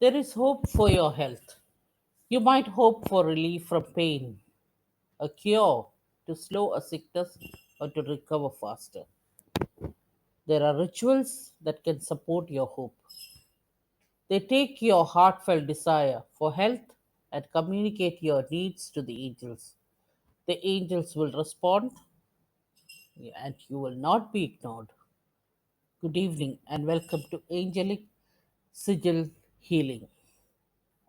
There is hope for your health. You might hope for relief from pain, a cure to slow a sickness or to recover faster. There are rituals that can support your hope. They take your heartfelt desire for health and communicate your needs to the angels. The angels will respond and you will not be ignored. Good evening and welcome to Angelic Sigil Healing.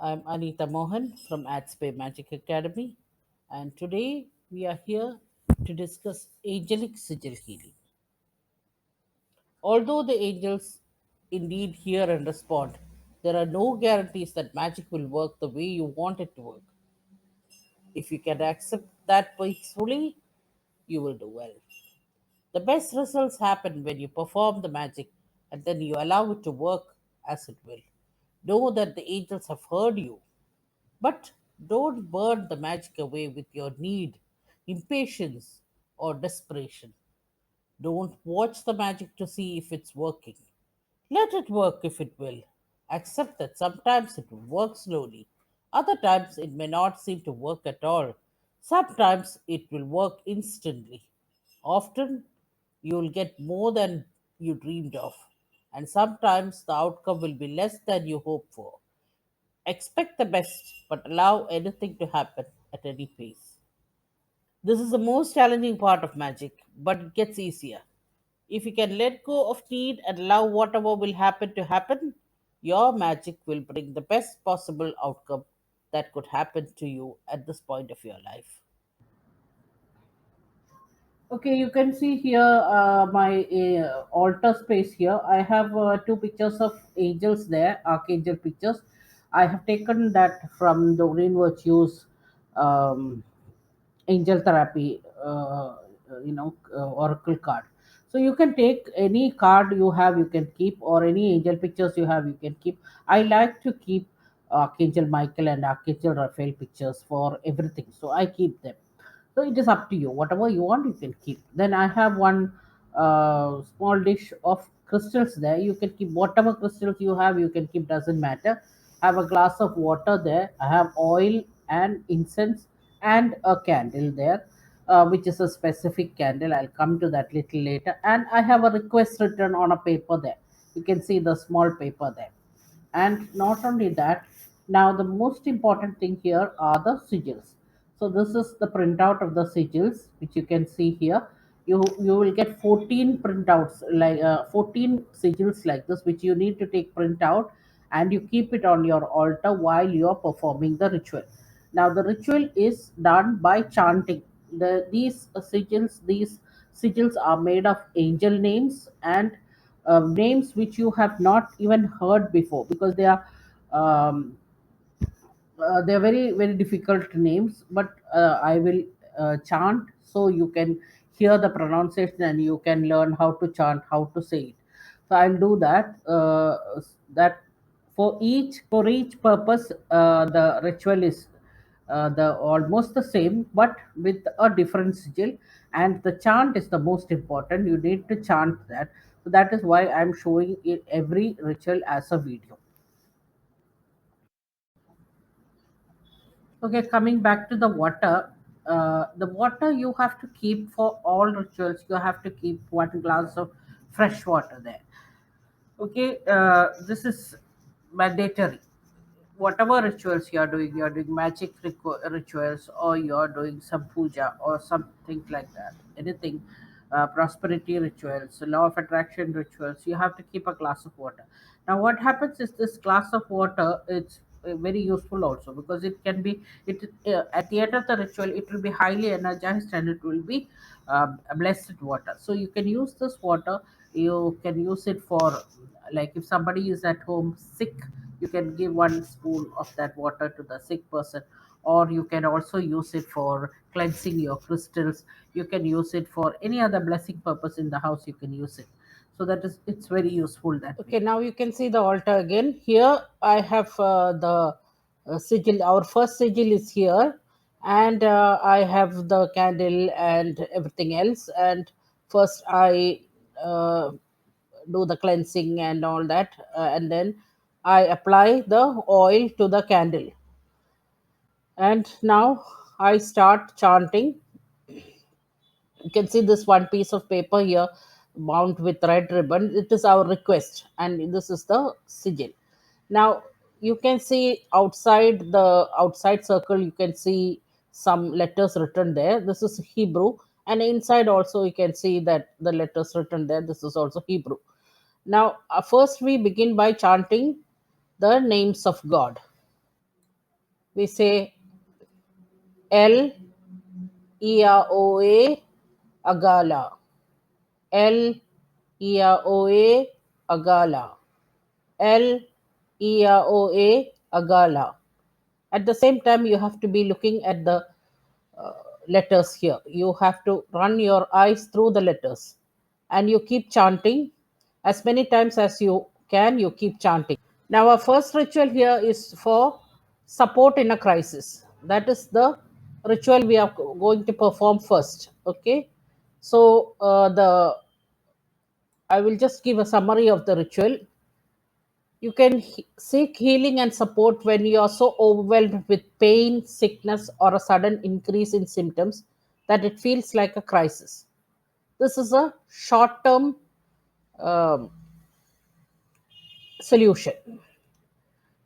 I'm Anita Mohan from AtsBay Magic Academy, and today we are here to discuss Angelic Sigil Healing. Although the angels indeed hear and respond, there are no guarantees that magic will work the way you want it to work. If you can accept that peacefully, you will do well. The best results happen when you perform the magic and then you allow it to work as it will. Know that the angels have heard you. But don't burn the magic away with your need, impatience, or desperation. Don't watch the magic to see if it's working. Let it work if it will. Accept that sometimes it will work slowly, other times it may not seem to work at all. Sometimes it will work instantly. Often you will get more than you dreamed of, and sometimes the outcome will be less than you hoped for. Expect the best, but allow anything to happen at any pace. This is the most challenging part of magic, but it gets easier. If you can let go of need and allow whatever will happen to happen, your magic will bring the best possible outcome that could happen to you at this point of your life. Okay, you can see here my altar space here. I have two pictures of angels there, archangel pictures. I have taken that from the Doreen Virtue's um, angel therapy, oracle card. So you can take any card you have, you can keep, or any angel pictures you have, you can keep. I like to keep Archangel Michael and Archangel Raphael pictures for everything, so I keep them. So it is up to you. Whatever you want, you can keep. Then I have one small dish of crystals there. You can keep whatever crystals you have. You can keep. Doesn't matter. Have a glass of water there. I have oil and incense and a candle there, which is a specific candle. I'll come to that little later. And I have a request written on a paper there. You can see the small paper there. And not only that, now the most important thing here are the sigils. So this is the printout of the sigils, which you can see here. You will get 14 printouts, like 14 sigils like this, which you need to take printout, and you keep it on your altar while you are performing the ritual. Now the ritual is done by chanting. These sigils are made of angel names and names which you have not even heard before, because um, they are very very difficult names, but I will chant so you can hear the pronunciation and you can learn how to chant, how to say it. So I'll do that. That for each purpose, the ritual is the almost the same, but with a different sigil, and the chant is the most important. You need to chant that. So that is why I'm showing it every ritual as a video. Okay, coming back to the water, the water you have to keep for all rituals. You have to keep 1 glass of fresh water there. Okay, this is mandatory. Whatever rituals you're doing magic rituals, or you're doing some puja or something like that. Anything, prosperity rituals, law of attraction rituals, you have to keep a glass of water. Now, what happens is this glass of water, it's very useful also, because it can be it at the end of the ritual it will be highly energized, and it will be a blessed water. So you can use this water. You can use it for, like, if somebody is at home sick, you can give 1 spoon of that water to the sick person, or you can also use it for cleansing your crystals. You can use it for any other blessing purpose in the house. You can use it. So that is, it's very useful that way. Okay, now you can see the altar again. Here I have the sigil. Our first sigil is here, and I have the candle and everything else. And first I do the cleansing and all that, and then I apply the oil to the candle, and now I start chanting. You can see this one piece of paper here bound with red ribbon. It is our request, and this is the sigil. Now you can see outside the outside circle, you can see some letters written there. This is Hebrew, and inside also you can see that the letters written there, this is also Hebrew. Now first we begin by chanting the names of God. We say El Iaoe Agala, El Iaoe Agala, El Iaoe Agala. At the same time, you have to be looking at the letters here. You have to run your eyes through the letters, and you keep chanting as many times as you can. You keep chanting. Now, our first ritual here is for support in a crisis. That is the ritual we are going to perform first. Okay, so the I will just give a summary of the ritual. You can seek healing and support when you are so overwhelmed with pain, sickness, or a sudden increase in symptoms that it feels like a crisis. This is a short term um, solution.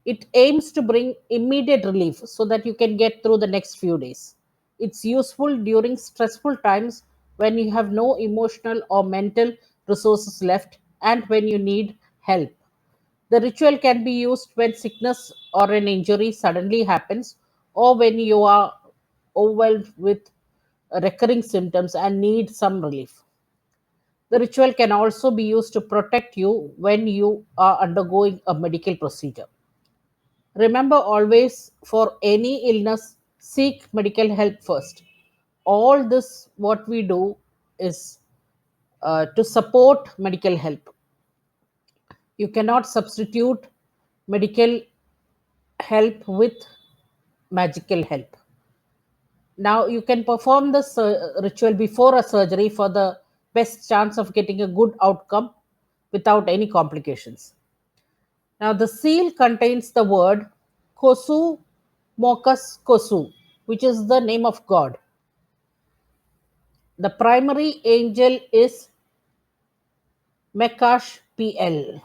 It aims to bring immediate relief so that you can get through the next few days. It's useful during stressful times when you have no emotional or mental resources left and when you need help. The ritual can be used when sickness or an injury suddenly happens, or when you are overwhelmed with recurring symptoms and need some relief. The ritual can also be used to protect you when you are undergoing a medical procedure. Remember always, for any illness, seek medical help first. All this, what we do is to support medical help. You cannot substitute medical help with magical help. Now, you can perform this ritual before a surgery for the best chance of getting a good outcome without any complications. Now, the seal contains the word Kosu Mokas Kosu, which is the name of God. The primary angel is Mekash PL.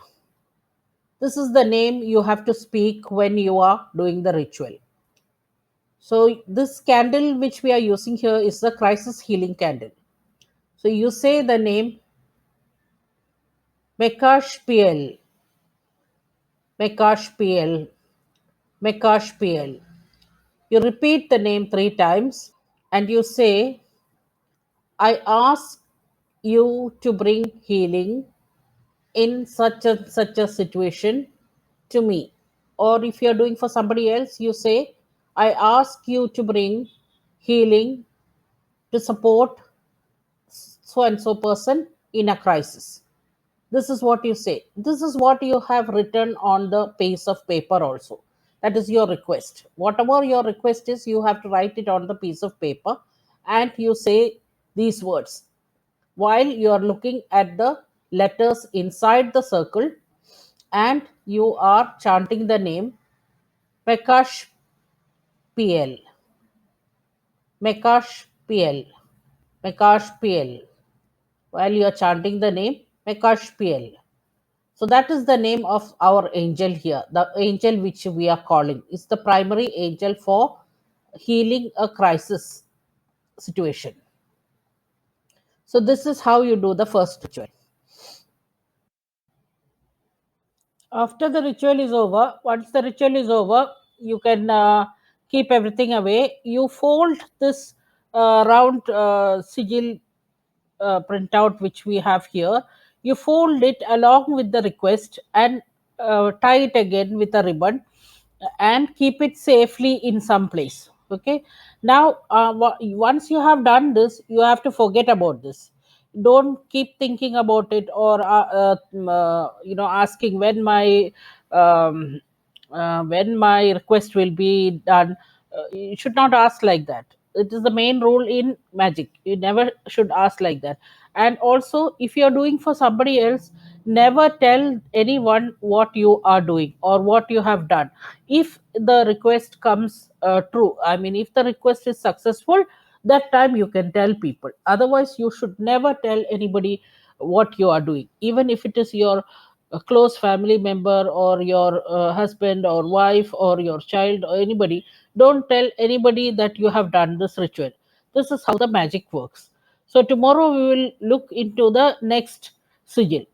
This is the name you have to speak when you are doing the ritual. So, this candle which we are using here is the crisis healing candle. So, you say the name Mekash PL, Mekash PL, Mekash PL. You repeat the name 3 times and you say, I ask you to bring healing in such a situation to me. Or if you're doing for somebody else, you say, I ask you to bring healing to support so and so person in a crisis. This is what you say. This is what you have written on the piece of paper also. That is your request. Whatever your request is, you have to write it on the piece of paper and you say these words while you are looking at the letters inside the circle and you are chanting the name Mekash PL, Mekash PL, Mekash PL. While you are chanting the name Mekash PL. So that is the name of our angel here. The angel which we are calling is the primary angel for healing a crisis situation. So this is how you do the first ritual. After the ritual is over, once the ritual is over, you can keep everything away. You fold this round sigil printout which we have here. You fold it along with the request and tie it again with a ribbon and keep it safely in some place. Okay. Now, once you have done this, you have to forget about this. Don't keep thinking about it or asking um, when my request will be done. You should not ask like that. It is the main rule in magic. You never should ask like that. And also, if you're doing for somebody else, never tell anyone what you are doing or what you have done. If the request comes true, I mean, if the request is successful, that time you can tell people. Otherwise, you should never tell anybody what you are doing, even if it is your close family member or your husband or wife or your child or anybody. Don't tell anybody that you have done this ritual. This is how the magic works. So tomorrow we will look into the next sigil.